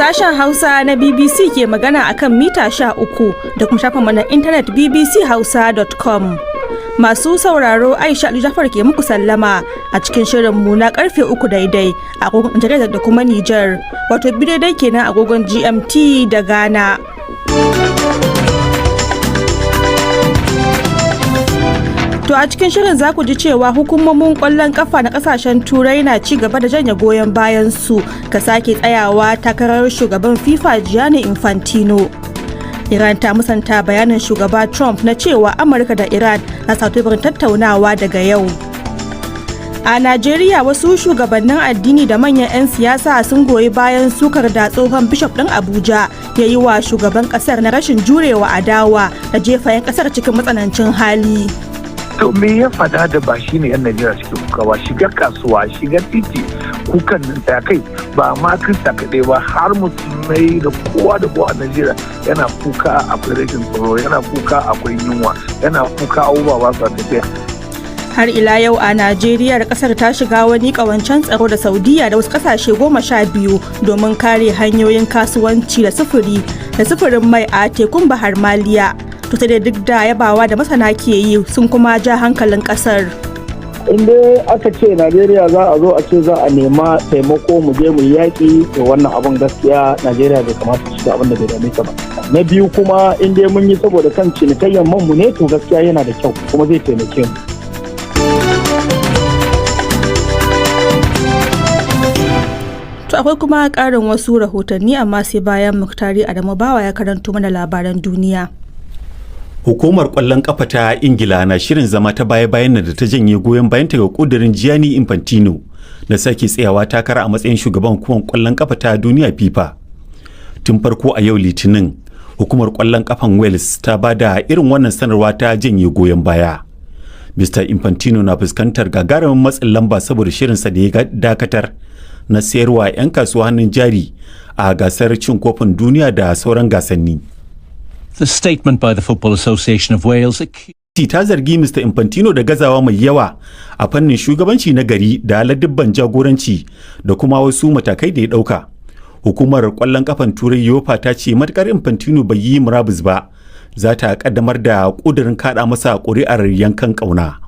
Sashen Hausa na BBC ke magana akan mita 13 da kuma shafinmu na intanet bbchausa.com. Masu sauraro Aisha Ali Jafar ke muku sallama a cikin shirinmu na karfe 3 daidai a agogon Nijar da kuma Nijar, wato bi daidai kenan agogon GMT da Ghana. To a cikin shirin za ku ji cewa hukumomin kwallon kafa na kasashen turai na ci gaba da janye goyon bayan su ga sake tsayawa takarar shugaban FIFA Gianni Infantino. Iran ta musanta bayanin shugaba Trump na cewa Amurka da Iran na teburin tattaunawa daga yau. A Najeriya wasu shugabannin addini da manyan 'yan siyasa sun goyi bayan sukar da tsohon bishop ɗin Abuja ya yi wa shugaban ƙasar na rashin jurewa adawa da jefa 'yan ƙasar cikin matsanancin hali. To me ya fada da ba shi ne 'yan Najeriya suke kuka ba, shiga kasuwa, shiga titi, kukan nan ta kai ba ma Kirista kaɗai ba, har musulmai da kowa a Najeriya yana kuka akwai rashin tsaro, yana kuka akwai yunwa, yana kuka abubuwa ba su tafiya. Har ila yau a Najeriya kasar ta shiga wani kawancen tsaro da Saudiya da wasu kasashe 12 domin kare hanyoyin kasuwanci da sufurin mai a tekun Bahar Maliya. To sai duk da yabawa da masana ke yi sun kuma ja hankalin kasar. In dai aka ce Najeriya za a zo a ce za a nema taimako mu je mu yaƙi, to wannan abin gaskiya Najeriya bai kamata su shiga abin da bai dame ta ba. Na biyu kuma in dai mun yi saboda kan cinikayyar manmu ne, to gaskiya yana da kyau kuma zai taimake mu. To akwai kuma ƙarin wasu rahotanni amma sai bayan Muktari Adamu Bawa ya karanto mana labaran duniya. Hukumar ƙwallon ƙafa ta Ingila na shirin zama ta baya-bayan da ta janye goyon bayanta ga ƙudurin Gianni Infantino na sake tsayawa takara a matsayin shugaban hukumar ƙwallon ƙafa ta duniya FIFA. Tun farko a yau Litinin, hukumar ƙwallon ƙafan Wales ta ba da irin wannan sanarwa ta janye goyon baya. Mr. Infantino na fuskantar gagarumin matsin lamba saboda shirinsa da ya dakatar na sayarwa 'yan kasuwa hannun jari a gasar cin kofin duniya da sauran gasanni. The statement by the Football Association of Wales ta zargi Mr. Infantino da gazawa mai yawa a fannin shugabanci na gari da ladabban jagoranci da kuma wasu matakai da ya dauka. Hukumar kwallon kafan Turai UEFA ta ce matukar Infantino bai yi murabus ba, za ta kaddamar da kudirin kada masa ƙuri'ar yankan kauna.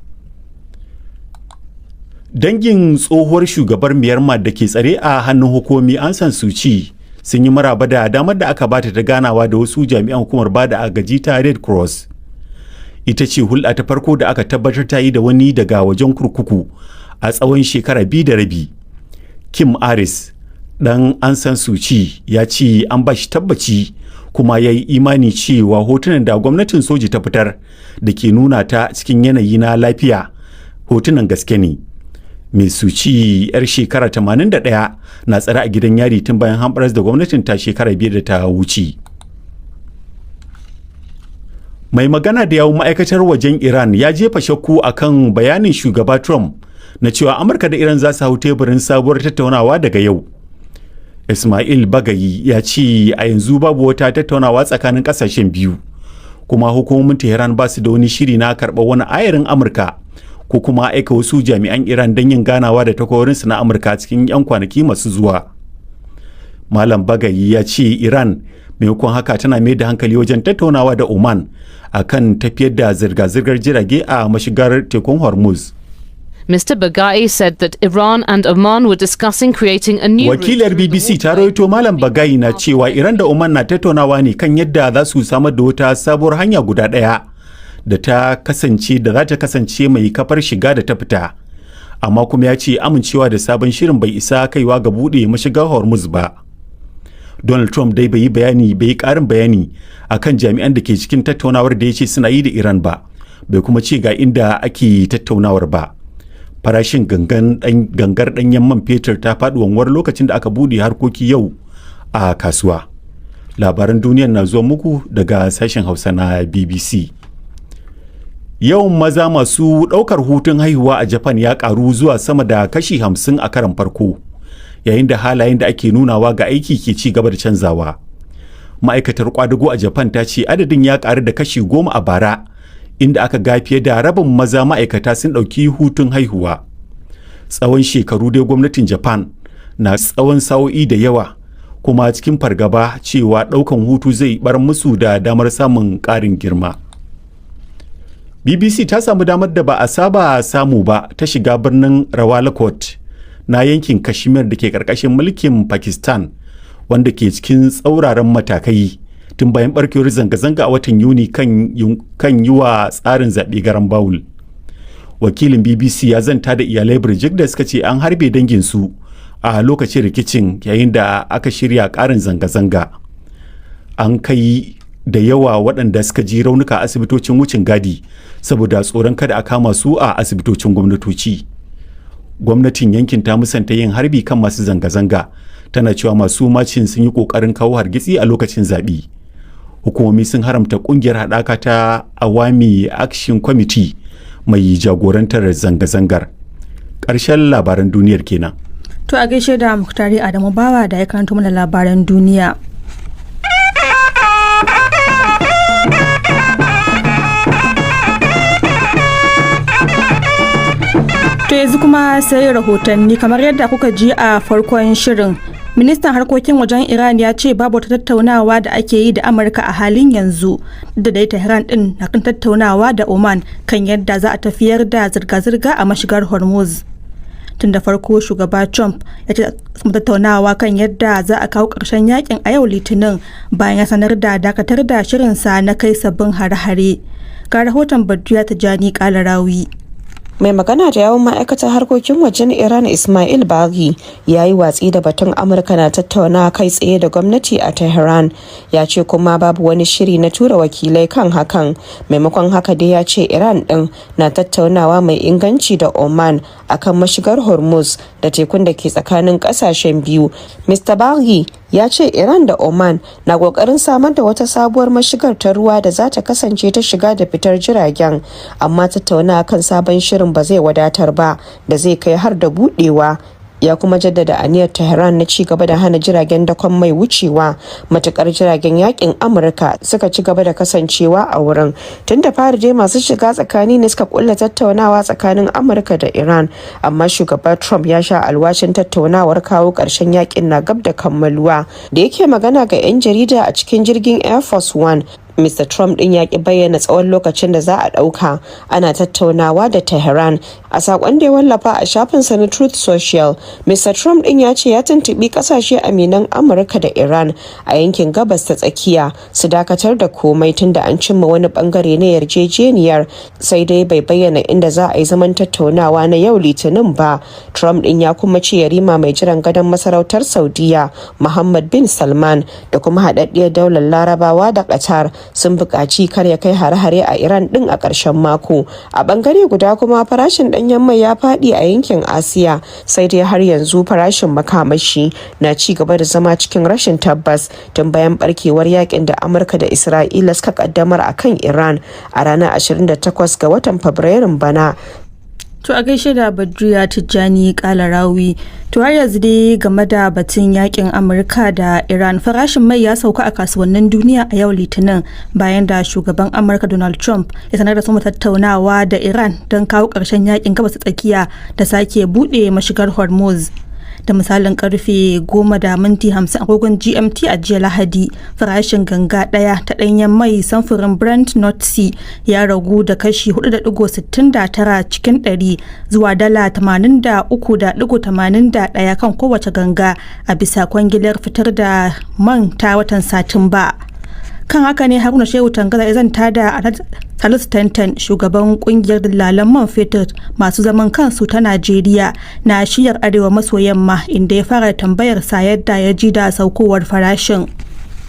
Dangin tsohuwar shugabar Myanmar da ke tsare a hannun hukumi Aung San Suu Kyi sun yi maraba da damar da aka bata ta ganawa da wasu jami'an hukumar bada agaji ta Red Cross. Ita ce hulɗa ta farko da aka tabbatar ta yi da wani daga wajen kurkuku a tsawon shekara 2 da rabi. Kim Aris, ɗan Aung San Suu Kyi, ya ce an ba shi tabbaci kuma ya yi imani cewa hotunan da gwamnatin soji ta fitar da ke nuna ta cikin yanayi na lafiya hotunan gaske ne. Mai Suci 'yar shekara 81 na tsare a gidan yari tun bayan hamɓaras da gwamnatin ta shekara 5 da ta wuce. Mai magana da yawun ma'aikatar wajen Iran ya jefa shakku akan bayanin shugaba Trump na cewa Amurka da Iran za su hau teburin sabuwar tattaunawa daga yau. Ismail Bagayi ya ce a yanzu babu wata tattaunawa tsakanin kasashen biyu, kuma hukumomin Tehran ba su da wani shiri na karɓar wani ayarin Amurka ko kuma aika wasu jami'an Iran don yin ganawa da takwarorinsu na Amurka cikin 'yan kwanaki masu zuwa. Malam Bagayi ya ce Iran maimakon haka tana mai da hankali wajen tattaunawa da Oman akan tafiyar da zirga-zirgar jirage a mashigar tekun Hormuz. Mr. Bagai said that Iran and Oman were discussing creating a new... Wakilar BBC ta rawaito Malam Bagai na cewa Iran da Oman na tattaunawa ne kan yadda za su samar da wata sabuwar hanya guda ɗaya da za ta kasance mai kafar shiga da ta fita. Amma kuma ya ce amincewa da sabon shirin bai isa kaiwa ga buɗe mashigar Hormuz ba. Donald Trump dai bai yi ƙarin bayani akan jami'an da ke cikin tattaunawar da ya ce suna yi da Iran ba, bai kuma ce ga inda ake tattaunawar ba. Farashin gangar ɗanyen man fetur ta faɗi wanwar lokacin da aka buɗe harkoki yau a kasuwa. Labaran duniyar na zuwa muku daga sashen Hausa na BBC. Yawan maza masu ɗaukar hutun haihuwa a Japan ya ƙaru zuwa sama da kashi 50 a karon farko, yayin da halayen da ake nunawa ga aiki ke ci gaba da canzawa. Ma'aikatar kwadago a Japan ta ce adadin ya ƙaru da kashi 10 a bara, inda aka ga fiye da rabin maza ma'aikata sun ɗauki hutun haihuwa. Tsawon shekaru dai gwamnatin Japan na tsawon sa'o'i da yawa kuma cikin fargaba cewa ɗaukan hutu zai bar musu da damar samun ƙarin girma. BBC ta samu damar da ba a saba samu ba ta shiga birnin Rawalakot na yankin Kashmir da ke ƙarƙashin mulkin Pakistan, wanda ke cikin tsauraran matakai tun bayan barkewar zanga-zanga a watan Yuni kan yi wa tsarin zaɓe garan bawul. Wakilin BBC ya zanta da iyalai Birjik da suka ce an harbe danginsu a lokacin rikicin yayin da aka shirya ƙarin zanga-zanga. An kai da yawa waɗanda suka ji raunuka a asibitocin wucin gadi saboda tsoron kada a kama su a asibitocin gwamnatoci. Gwamnatin yankin ta musanta yin harbi kan masu zanga-zanga, tana cewa masu macin sun yi ƙoƙarin kawo hargitsi a lokacin zaɓe. Hukumomi sun haramta ƙungiyar haɗaka ta Awami Action Committee mai jagorantar zanga-zangar. Ƙarshen labaran duniyar kenan. To a gaishe da Muktari Adamu Bawa da ya karanto mana labaran duniya. To yanzu kuma sai rahotanni, kamar yadda kuka ji a farkon shirin. Ministan harkokin wajen Iran ya ce babu wata tattaunawa da ake yi da Amurka a halin yanzu, da dai Tehran din na kan tattaunawa da Oman kan yadda za a tafiyar da zirga-zirga a mashigar Hormuz. Tun da farko shugaba Trump ya ce tattaunawa kan yadda za a kawo ƙarshen yakin a yau Litinin bayan ya sanar da dakatar da shirinsa na kai sabbin hare-hare. Ga rahoton Badriya Tijani Kalarawi. Mai magana da yawun ma'aikatar harkokin wajen Iran Ismail Baghi ya yi watsi da batun Amurka na tattaunawa kai tsaye da gwamnati a Tehran, ya ce kuma babu wani shiri na tura wakilai kan hakan. Maimakon haka dai ya ce Iran din na tattaunawa mai inganci da Oman akan mashigar Hormuz da tekun da ke tsakanin kasashen biyu. Mr. Baghi ya ce Iran da Oman na kokarin samar da wata sabuwar mashigar ta ruwa da za ta kasance ta shiga da fitar jiragen, amma tattaunawa kan sabon shirin ba zai wadatar ba da zai kai har da budewa. Ya kuma jaddada aniyar Tehran na ci gaba da hana jiragen dakon mai wucewa matukar jiragen yakin Amurka suka ci gaba da kasancewa a wurin. Tun da fari dai masu shiga tsakani ne suka kulla tattaunawa tsakanin Amurka da Iran, amma shugaba Trump ya sha alwashin tattaunawar kawo ƙarshen yakin na gab da kammaluwa. Da yake magana ga 'yan jarida a cikin jirgin Air Force One, Mr. Trump din ya ki bayyana tsawon lokacin da za a ɗauka ana tattaunawa da Tehran. A saƙon da ya wallafa a shafinsa na Truth Social, Mr. Trump din ya ce ya tuntuɓi ƙasashe aminan Amurka da Iran a yankin gabas ta tsakiya su dakatar da komai tun da an cimma wani bangare na yarjejeniyar, sai dai bai bayyana inda za a yi zaman tattaunawa na yau Litinin ba. Trump din ya kuma ce yarima mai jiran gadon masarautar Saudiya Muhammad bin Salman da kuma haɗaɗɗiyar daular Larabawa da Qatar sun buƙaci kar ya kai hare-hare a Iran din a ƙarshen mako. A ɓangare guda kuma farashin ɗanyen mai ya faɗi a yankin Asiya, sai dai har yanzu farashin makamashi na ci gaba da zama cikin rashin tabbas tun bayan barkewar yakin da Amurka da Isra'ila suka kaddamar a kan Iran a ranar 28 ga watan Fabrairun bana. To a gaishe da Badriya Tijjani Kalarawi. To har yanzu dai game da batun yakin Amurka da Iran, farashin mai ya sauka a kasuwannin duniya a yau Litinin bayan da shugaban Amurka Donald Trump ya sanar da su tattaunawa da Iran don kawo ƙarshen yakin gabas tsakiya da sake buɗe mashigar Hormuz. Da misalin karfe 10:50 agogon GMT a jiya Lahadi, farashin ganga daya ta danyen mai samfurin Brent North Sea ya ragu da kashi 4.69 cikin 100 zuwa dala 83.81 kan kowace ganga a bisa kwangilar fitar da man ta watan Satumba. Kan haka ne Haruna Shehu Tangara ya zanta da Salisu Tantan, shugaban kungiyar dillalan man fetur masu zaman kansu ta Najeriya na shiyar arewa maso yamma, inda ya fara tambayar sa yadda ya ji da saukowar farashin.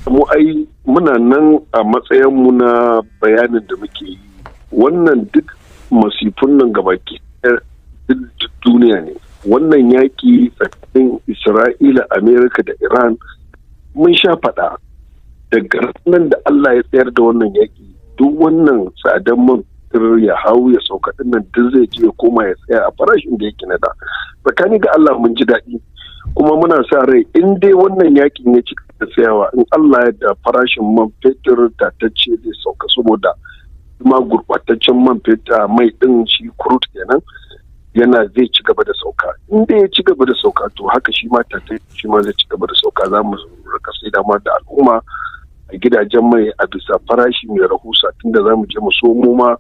Mu ai muna nan a matsayin mu na bayanin da muke yi. Wannan duk masifun nan gabaki duk duniya ne. Wannan yaki tsakanin Isra'ila, Amerika da Iran mun sha faɗa. Daga nan da Allah ya tsayar da wannan yaki, duk wannan tsadan man ya hau ya sauka nan duk zai je ya koma ya tsaya a farashin da yake na da. Tsakani ga Allah mun ji daɗi, kuma muna sa rai in dai wannan yakin ya ci da tsayawa, in Allah ya da farashin man fetur tatacce zai sauka, saboda kuma gurɓataccen man fetur mai ɗin shi crude kenan yana zai ci gaba da sauka in da ya ci gaba da sauka to haka shi ma shi ma zai ci gaba da sauka. Za mu rika sai da da al'umma a gidajen mai a bisa farashi mai rahusa, tunda za mu je mu somo ma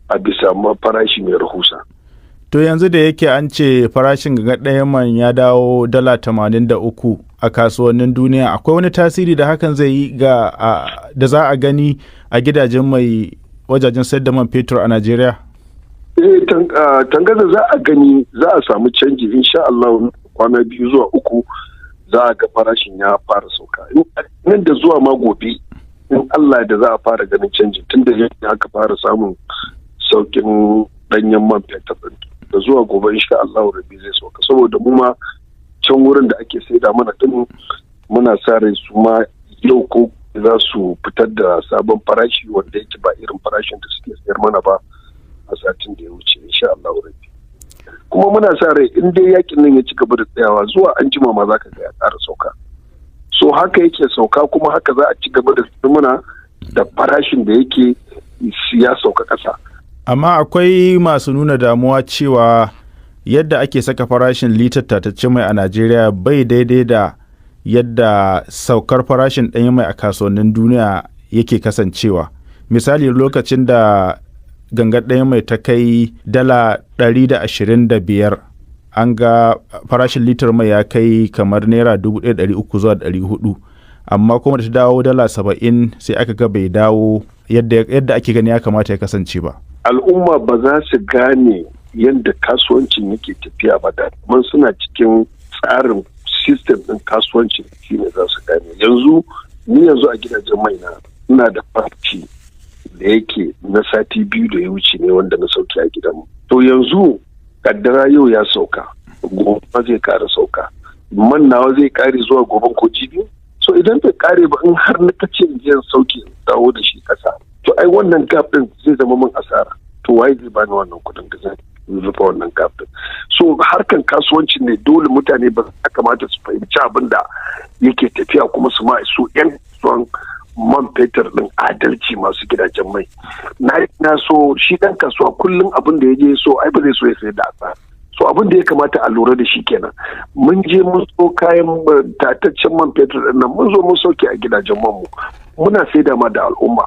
a bisa farashi mai rahusa. To yanzu da yake an ce farashin ganga ɗaya man ya dawo $83 a kasuwannin duniya, akwai wani tasiri da hakan zai yi ga da za a gani a gidajen mai wajajen sayar da man fetur a Najeriya? Tangaza za a gani, za a samu canji insha Allah. Kwana 2 zuwa 3 za a ga farashin ya fara sauka. Nan da zuwa ma gobe in Allah da za a fara ganin canji, tunda yadda aka fara samun saukin danyen man fetur da zuwa gobe insha Allah rabi zai sauka, saboda mu ma can wurin da ake saida mana din muna sa rai su ma yau ko za su fitar da sabon farashi wanda yake ba irin farashin da suke sayar mana ba a satin da ya wuce insha Allah rabi. Kuma muna sa rai in dai yakin nan ya ci gaba da tsayawa zuwa an jima ma zaka ga ya ƙara sauka. So haka yake sauka kuma haka za a ci gaba da muna da farashin da yake ya sauka ƙasa. Amma akwai masu nuna damuwa cewa yadda ake saka farashin litar tataccen mai a Najeriya bai daidai da yadda saukar farashin ɗanyen mai a kasuwannin duniya yake kasancewa. Misali, lokacin da gangar ɗanyen mai ta kai $125, an ga farashin litar mai ya kai kamar naira 1,300 zuwa 400, amma kuma da ta dawo $70 sai aka ga bai dawo yadda ake gani ya kamata ya kasance ba. Al'umma ba za su gane yadda kasuwancin yake tafiya ba, da man suna cikin tsarin system ɗin kasuwancin shi ne za su gane. Ni yanzu a gidajen mai na ina da farci da yake na sati 2 da ya wuce ne wanda na sauke a gidanmu. To yanzu kaddara yau ya sauka, gobe zai kara sauka, man nawa zai kare zuwa goben ko jibi. So idan bai kare ba, in har na kace jiyan sauke dawo da shi kasa, to ai wannan gap din zai zama min asara. To waye zai bani wannan kudin da zan rufe wannan gap din? So harkan kasuwanci ne, dole mutane ba ya kamata su fahimci abin da yake tafiya, kuma su ma su yan son man fetur din adalci masu gidajen mai. Na so shi dan kasuwa kullum abin da ya je so ai ba zai so ya sayar da asara. So abin da ya kamata a lura da shi kenan. Mun je mun so kayan tataccen man fetur din nan, mun zo mun sauke a gidajen manmu, muna saida ma da al'umma.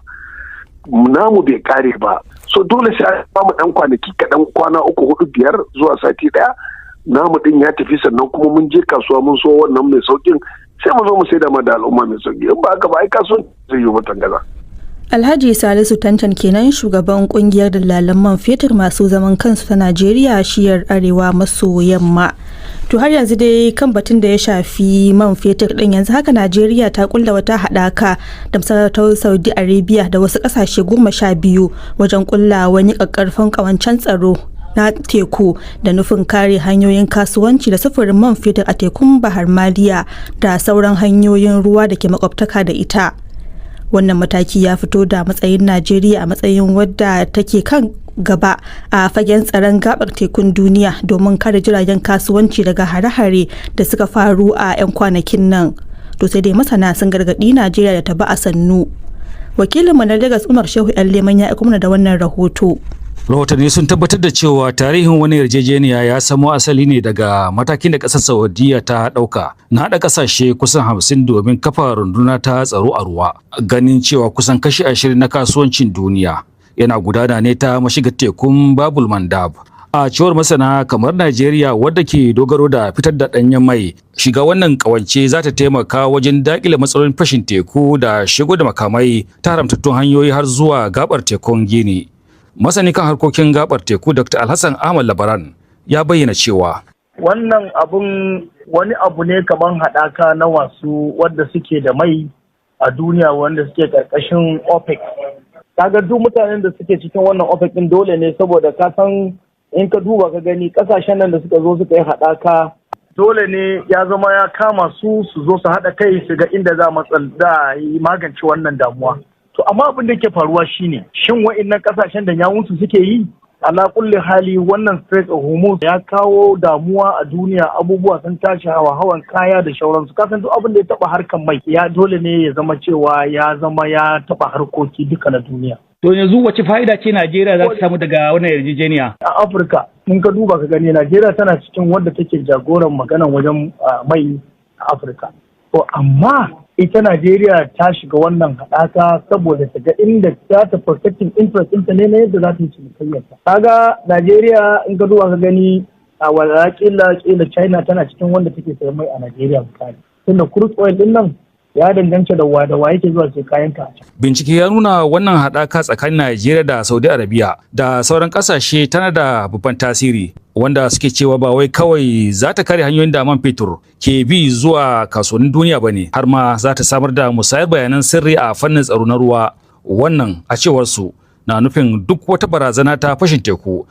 Namu bai kare ba, so dole sai a samu dan kwanaki kaɗan, kwana 3, 4, 5 zuwa sati 1 namu din ya tafi, sannan kuma mun je kasuwa mun so wannan mai saukin sai mu zo mu saida ma da al'umma mai sauki. In ba haka ba ai kasuwan zai yi wata gaza. Alhaji Salisu Tantan kenan, shugaban kungiyar dalalan man fetur masu zaman kansu ta Najeriya shiyar arewa maso yamma. To har yanzu dai kan batun da ya shafi man fetur din, yanzu haka Najeriya ta kulla wata haɗaka da masarautar Saudi Arabia da wasu ƙasashe 12 wajen kulla wani ƙaƙƙarfan ƙawancen tsaro na teku da nufin kare hanyoyin kasuwanci da sufurin man fetur a tekun Bahar Maliya da sauran hanyoyin ruwa da ke makwabtaka da ita. Wannan mataki ya fito da matsayin Najeriya a matsayin wadda take kan gaba a fagen tsaron gabar tekun duniya domin kare jiragen kasuwanci daga hare-hare da suka faru a 'yan kwanakin nan. To sai dai masana sun gargaɗi Najeriya da ta ba a sannu. Wakilin mu na Lagos Umar Shehu Leman ya aika mana da wannan rahoto. Rahotanni sun tabbatar da cewa tarihin wani yarjejeniya ya samo asali ne daga matakin da ƙasar Saudiya ta ɗauka na haɗa ƙasashe kusan 50 domin kafa runduna ta tsaro a ruwa, ganin cewa kusan kashi 20 na kasuwancin duniya yana gudana ne ta mashigar tekun Babul Mandab. A cewar masana kamar Najeriya, wadda ke dogaro da fitar da ɗanyen mai, shiga wannan ƙawance za ta taimaka wajen daƙile matsalolin fashin teku da shigo da makamai ta haramtattun hanyoyi har zuwa gabar tekun Gini. Masani kan harkokin gabar teku Dr. Alhassan Ahmad Labaran ya bayyana cewa wannan abun wani abu ne kamar haɗaka na wasu wadda suke da mai a duniya, wanda suke ƙarƙashin OPEC. Kaga duk mutanen da suke cikin wannan OPEC din dole ne, saboda ka san in ka duba ka gani ƙasashen nan da suka zo suka yi haɗaka, dole ne ya zama ya kama su zo su haɗa kai su ga inda za a magance wannan damuwa. To amma abin da ke faruwa shine, shin wa'annan kasashen da yawunsu suke yi? Ala kulli hali wannan Strait of Hormuz ya kawo damuwa a duniya, abubuwa sun tashi hawan kaya da shauransu. Kasan duk abin da ya taba harkan mai ya dole ne ya zama cewa ya taba harkoki duka na duniya. To yanzu wace fa'ida ce Najeriya za ta samu daga wannan yarjejeniya? A Afirka in ka duba ka gani Najeriya tana cikin wadda take jagoran maganan wajen mai a Afirka. To amma ita Najeriya ta shiga wannan haɗaka saboda ta ga inda za ta protecting interest ɗinta ne na yadda za ta yi cinikayyarta. Kaga Najeriya in ka duba ka gani a wala kila China tana cikin wanda take sayan mai a Najeriya misali. Tunda crude oil din nan ya danganta da wa yake zuwa sai kayan ka. Bincike ya nuna wannan haɗaka tsakanin Najeriya da Saudi Arabia da sauran ƙasashe tana da babban tasiri wanda suke cewa ba wai kawai za ta kare hanyoyin da man fetur ke bi zuwa kasuwannin duniya ba ne, har ma za ta samar da musayar bayanan sirri a fannin tsaro na ruwa. Wannan a cewar su na nufin duk wata barazana ta fashin teku